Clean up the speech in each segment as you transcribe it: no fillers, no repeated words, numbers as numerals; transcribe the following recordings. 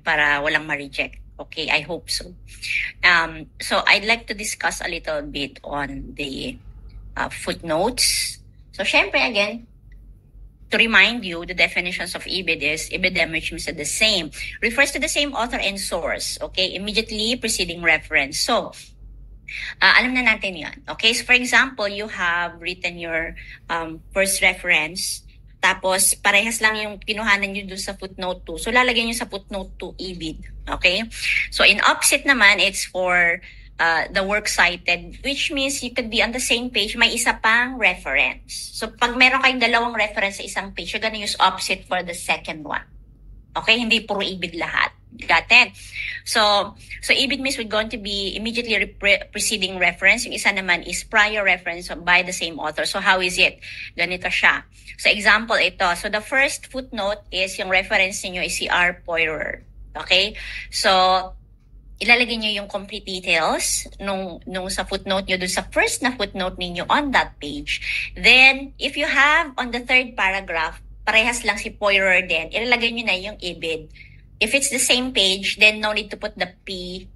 para walang ma-reject. Okay, I hope so. So I'd like to discuss a little bit on the footnotes. So syempre again, to remind you, the definitions of IBID is IBID which means the same, refers to the same author and source, okay, immediately preceding reference. So, alam na natin yan. Okay, so for example, you have written your first reference, tapos parehas lang yung kinuhanan nyo dun sa footnote 2. So, lalagyan nyo sa footnote 2 IBID. Okay? So, in opposite naman, it's for the work cited, which means you could be on the same page, may isa pang reference. So, pag meron kayong dalawang reference sa isang page, you're gonna use opposite for the second one. Okay? Hindi puro IBID lahat. Got it? So IBID means we're going to be immediately preceding reference. Yung isa naman is prior reference by the same author. So how is it? Ganito siya. So example ito. So the first footnote is yung reference niyo is si R. Poirer. Okay? So ilalagay niyo yung complete details nung sa footnote niyo dun sa first na footnote niyo on that page. Then if you have on the third paragraph, parehas lang si Poirer din, ilalagay niyo na yung IBID. If it's the same page, then no need to put the P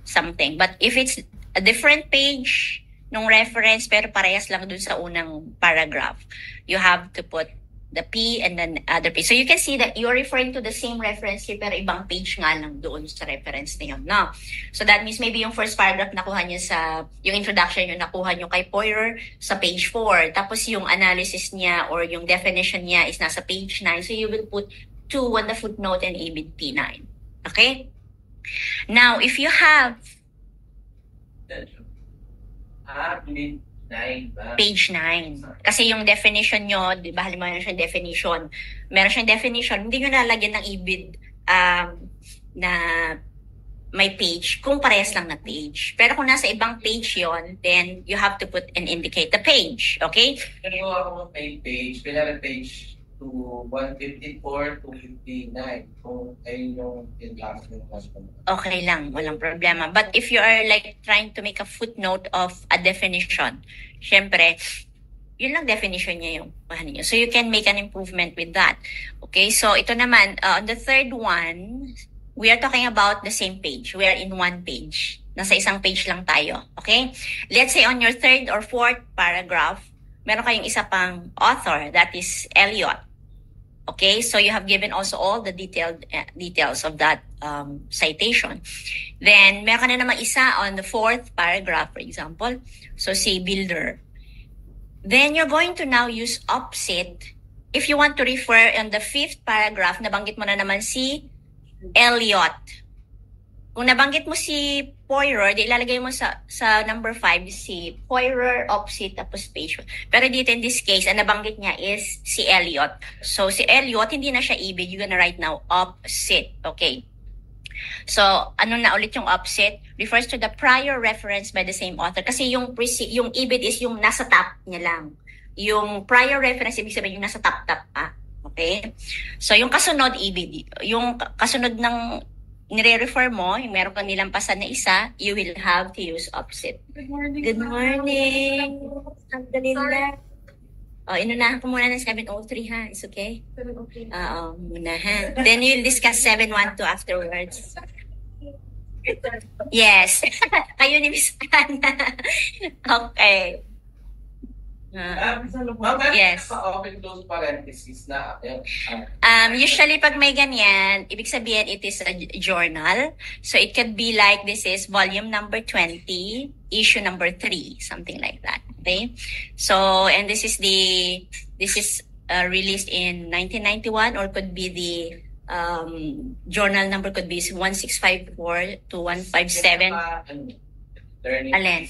something. But if it's a different page nung reference pero parehas lang dun sa unang paragraph, you have to put the P and then other P. So you can see that you're referring to the same reference here pero ibang page nga lang doon sa reference na yun. No? So that means maybe yung first paragraph nakuha niyo sa, yung introduction yung nakuha niyo kay Poirer sa page 4. Tapos yung analysis niya or yung definition niya is nasa page 9. So you will put 2 on the footnote and IBID P9. Okay? Now, if you have page 9, kasi yung definition nyo, di ba, halimbawa meron siyang definition, hindi nyo nalagyan ng IBID na may page kung parehas lang na page. Pero kung nasa ibang page yon, then you have to put and indicate the page. Okay? Pero ako may page, pinaka page to 154 to 59 kung ayun yung in-class ng husband. Okay lang, walang problema. But if you are like trying to make a footnote of a definition, syempre, yun lang definition niya yung pahanin niyo. So you can make an improvement with that. Okay, so ito naman, on the third one, we are talking about the same page. We are in one page. Nasa isang page lang tayo. Okay? Let's say on your third or fourth paragraph, meron kayong isa pang author, that is Eliot. Okay, so you have given also all the details of that citation. Then, meron ka na naman isa on the fourth paragraph, for example. So, say builder. Then, you're going to now use opposite. If you want to refer on the fifth paragraph, nabanggit mo na naman si Eliot. Kung nabanggit mo si Poirer, di ilalagay mo sa number 5 si Poirer, opposite, tapos page 1. Pero dito in this case, ang nabanggit niya is si Eliot. So si Eliot, hindi na siya IBID. You're gonna write now opposite. Okay. So, ano na ulit yung opposite? Refers to the prior reference by the same author. Kasi yung IBID is yung nasa top niya lang. Yung prior reference, ibig sabihin yung nasa top pa. Okay? So, yung kasunod IBID, yung kasunod ng nire-refer mo, yung meron kang nilampasan na isa, you will have to use opposite. Good morning. Good morning. Alhamdulillah. Inunahan ko muna ng 703 ha. It's okay? Okay. Oo, muna ha. Then you'll discuss 712 afterwards. Yes. Kayo ni Miss Anna. Okay. Yes. Open close parenthesis na. Usually pag may ganyan, ibig sabihin it is a journal. So it could be like this is volume number 20, issue number 3, something like that. Okay? So, and this is released in 1991 or could be the journal number could be 1654 to 157. Alin?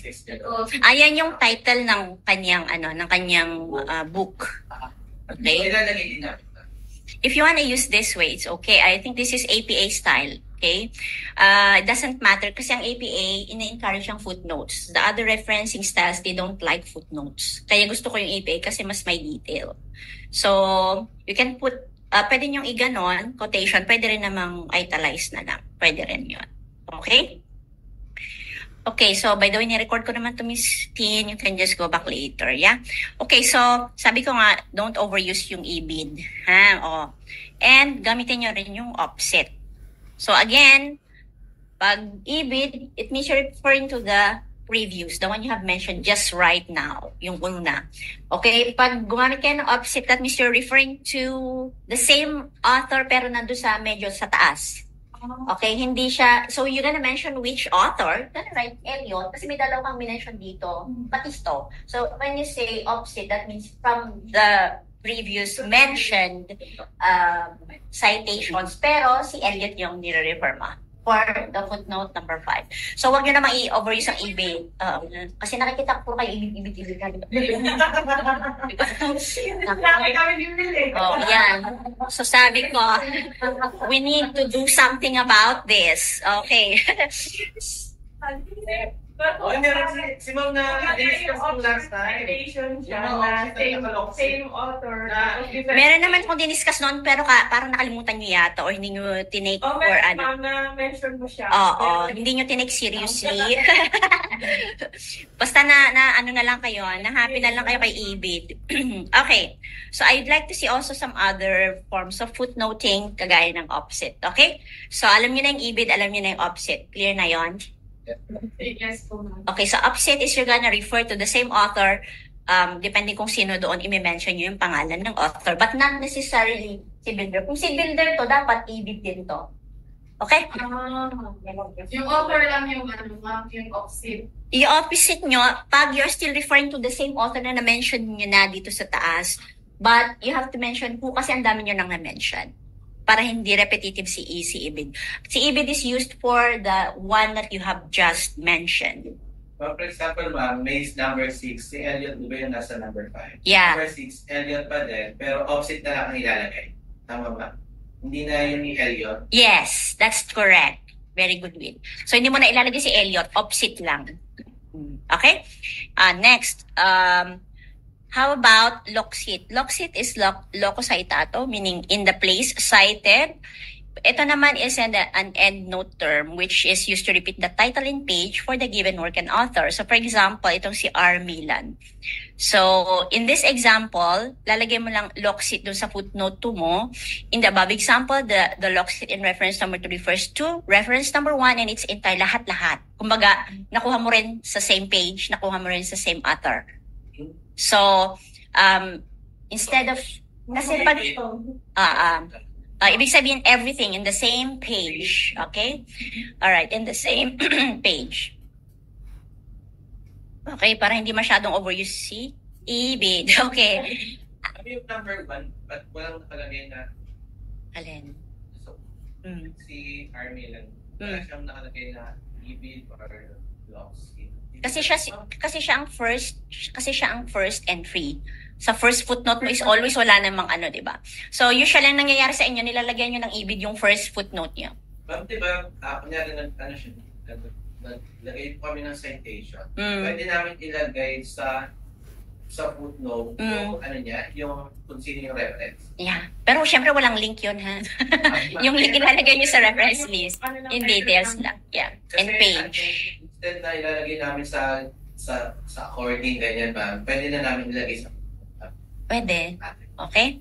Ayan yung title ng kanyang book. Okay? If you want to use this way, it's okay. I think this is APA style. Okay? It doesn't matter kasi ang APA, ina-encourage ang footnotes. The other referencing styles, they don't like footnotes. Kaya gusto ko yung APA kasi mas may detail. So, you can put, pwede nyong iganon, quotation, pwede rin namang italize na lang. Pwede rin yun. Okay? Okay, so by the way, ni-record ko naman to Miss Tin. You can just go back later, yeah? Okay, so sabi ko nga, don't overuse yung IBID. Ha? Oh. And gamitin nyo rin yung offset. So again, pag ibid, it means you're referring to the previews, the one you have mentioned just right now, yung una. Okay, pag gumamit kayo ng opposite, that means you're referring to the same author pero nandun sa medyo sa taas. Okay, hindi siya, so you're gonna mention which author, gonna write Eliot, kasi may dalawa kang minention dito, Batisto. So when you say opposite, that means from the previous mentioned citations, pero si Eliot yung nire-refer mo for the footnote number 5. So wag nyo naman i-overuse ang ibig, kasi nakikita ko kayo ibig-ibig. Oh, yan. So sabi ko, we need to do something about this. Okay. Si Ma'am na discuss ko last time. Same author. Meron naman kung diniscuss noon, pero parang nakalimutan nyo yata or hindi nyo tinake or ano. Ma'am, na-mention mo siya. Oo, hindi nyo tinake seriously. Basta na ano na lang kayo, na happy na lang kayo kay Ibid. Okay, so I'd like to see also some other forms of footnoting kagaya ng opposite. Okay, so alam nyo na yung Ibid, alam nyo na yung opposite. Clear na yon? Yes po, ma'am. Okay, so opposite is you're gonna refer to the same author, depending kung sino doon, i-mention nyo yung pangalan ng author, but not necessarily si builder. Kung si builder to, dapat Ibid din to. Okay? Yung author lang yung yung opposite. Yung opposite nyo, pag you're still referring to the same author na na-mention nyo na dito sa taas, but you have to mention who kasi ang dami nyo nang na-mention para hindi repetitive si Ibid. Si Ibid is used for the one that you have just mentioned. Well, for example, ma'am, may number 6, si Eliot, di ba yung nasa number 5? Yeah. Number 6, Eliot pa din, pero opposite na lang ang ilalagay. Tama ba? Hindi na yun ni Eliot. Yes, that's correct. Very good, Will. So, hindi mo na ilalagay si Eliot, opposite lang. Okay? Next, how about loxit? Loxit is loco citato, meaning in the place cited. Ito naman is an endnote term which is used to repeat the title and page for the given work and author. So for example, itong si R. Milan. So in this example, lalagay mo lang loxit dun sa footnote 2 mo. In the above example, the loxit in reference number 2 refers to reference number 1 and its entire lahat-lahat. Kumbaga, nakuha mo rin sa same page, nakuha mo rin sa same author. So, instead of, kasi pag, ibig sabihin everything in the same page, okay? Alright, in the same page. Okay, para hindi masyadong overuse si Ibid. Okay. Ano yung number 1, but walang nakalagay na, Alin? so, si Army lang. Wala siyang nakalagay na Ibid or Loxit. Kasi siya ang first entry. Sa first footnote mo is always wala namang ano, di ba? So usually ang nangyayari sa inyo, nilalagyan nyo ng Ibid yung first footnote nyo. Ma'am, di ba, kunyari naglagay po kami ng citation. Pwede namin ilagay sa footnote yung ano niya, yung kung sino yung reference. Yeah. Pero syempre walang link yun, ha? Yung link ilalagay nyo sa reference list. In details lang. Yeah. And page. Instead na ilalagay namin sa according, ganyan ba, pwede na namin ilagay sa Pwede. Okay?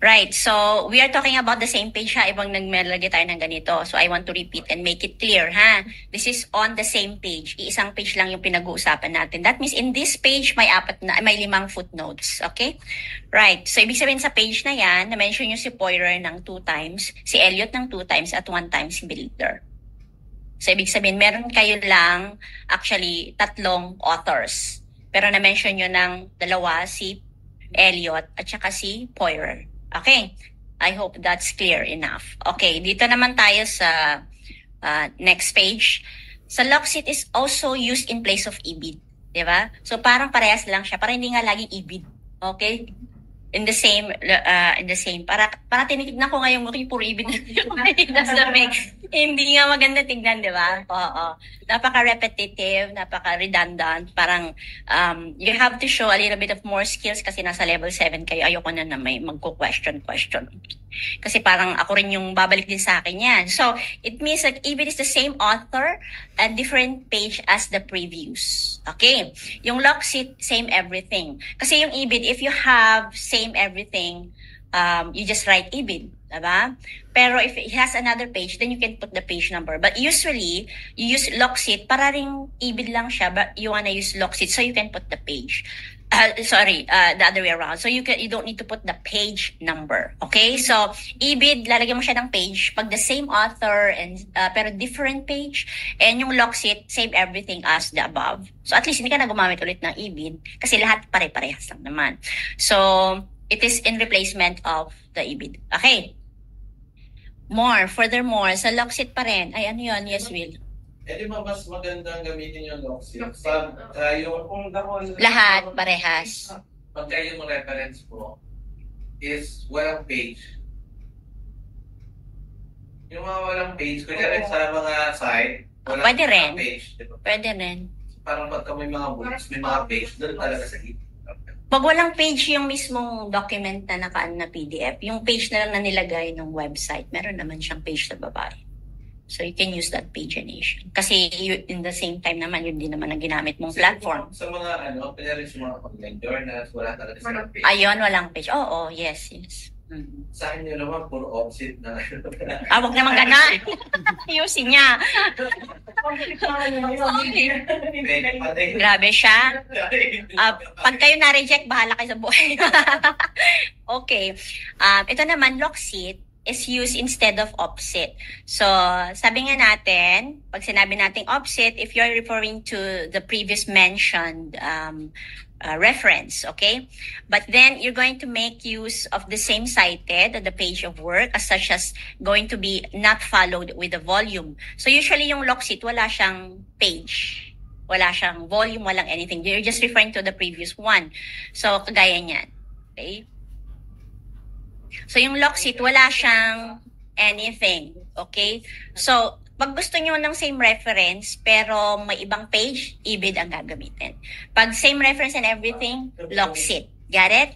Right. So, we are talking about the same page, ha? Ibang nagmelagay tayo ng ganito. So, I want to repeat and make it clear, ha? This is on the same page. Iisang page lang yung pinag-uusapan natin. That means in this page, may 5 footnotes. Okay? Right. So, ibig sabihin sa page na yan, na-mention nyo si Poirer ng 2 times, si Eliot ng 2 times, at 1 time si Builder. So, ibig sabihin, meron kayo lang, actually, 3 authors. Pero na-mention nyo ng 2, si Eliot at saka si Poirer. Okay? I hope that's clear enough. Okay, dito naman tayo sa next page. Sa loxit is also used in place of Ibid. Diba? So, parang parehas lang siya. Para hindi nga laging Ibid. Okay? In the same. Para tinitignan ko ngayon yung puro Ibid na hindi nga maganda tignan, di ba? Oo. Napaka-repetitive, napaka-redundant. Parang you have to show a little bit of more skills kasi nasa level 7 kayo. Ayoko na may magko-question. Kasi parang ako rin yung babalik din sa akin yan. So, it means that Ibid is the same author and different page as the previous. Okay? Yung loxit, same everything. Kasi yung Ibid, if you have same everything, you just write Ibid. Diba? Pero if it has another page, then you can put the page number. But usually, you use Locksit, para ring ibid lang siya, but you wanna use Locksit, so you can put the page. The other way around. So you don't need to put the page number. Okay? So, ibid, lalagyan mo siya ng page pag the same author and pero different page. And yung Locksit, save everything as the above. So, at least hindi ka na gumamit ulit ng ibid kasi lahat pare-parehas lang naman. So, it is in replacement of the ibid. Okay? Furthermore, sa Locksit pa rin. Ay, ano yun? Yes, Will. Eh, di ba mas magandang gamitin yung Locksit? Locksit. Pag yung Lahat, parehas. pagka yung reference mo is walang page. Yung mga walang page, kunyari sa mga site, walang Pwede rin. page. Diba? Pwede rin. Parang pagka may mga books, may mga page, doon talaga sa hit. Pag walang page yung mismong document na nakaan na PDF, yung page na lang na nilagay ng website, meron naman siyang page sa baba. So you can use that pagination. Kasi in the same time naman, yun din naman ang ginamit mong platform. Sa mga kunyari sa mga online journals, wala talaga sa page. Ayun, walang page. Oo, yes. Sa akin yun naman, puro offset na. Wag naman gana. Ayusin niya. Grabe siya. Pag kayo na-reject, bahala kayo sa buhay. Okay. Ito naman, Locksit is used instead of offset. So, sabi nga natin, pag sinabi nating offset, if you're referring to the previous mentioned reference, okay? But then you're going to make use of the same cited, the page of work, as such as going to be not followed with the volume. So usually yung Locksit, wala siyang page. Wala siyang volume, walang anything. You're just referring to the previous one. So, kagaya niyan. Okay? So, yung Locksit, wala siyang anything. Okay? So, pag gusto nyo ng same reference, pero may ibang page, ibid ang gagamitin. Pag same reference and everything, Locksit. Got it?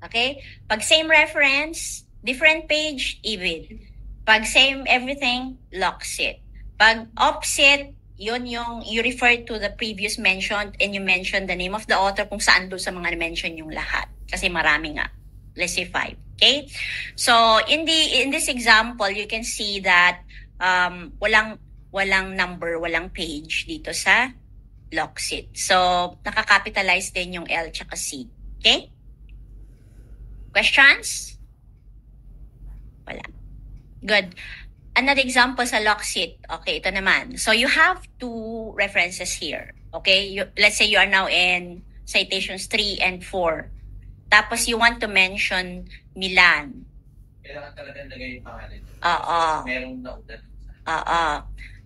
Okay? Pag same reference, different page, ibid. Pag same everything, Locksit. Pag offset, yun yung you refer to the previous mentioned and you mention the name of the author kung saan doon sa mga mention yung lahat. Kasi marami nga. Let's say 5. Okay? So, in this example, you can see that walang number, walang page dito sa Locksit. So, nakakapitalize din yung L tsaka C. Okay? Questions? Wala. Good. Another example sa Locksit. Okay, ito naman. So, you have two references here. Okay? Let's say you are now in citations 3 and 4. Tapos, you want to mention Milan. Kailangan talaga nagay yung pangalan. Oo. Merong naudan.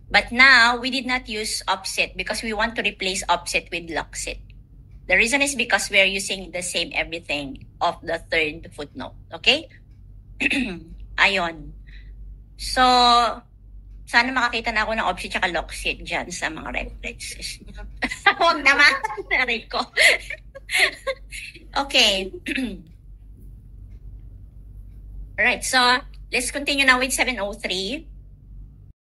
But now, we did not use offset because we want to replace offset with Locksit. The reason is because we are using the same everything of the third footnote. Okay? Ayon. So, sana makakita na ako ng offset tsaka Locksit dyan sa mga references. Huwag naman. Narin ko. Okay. Alright, so let's continue now with 703.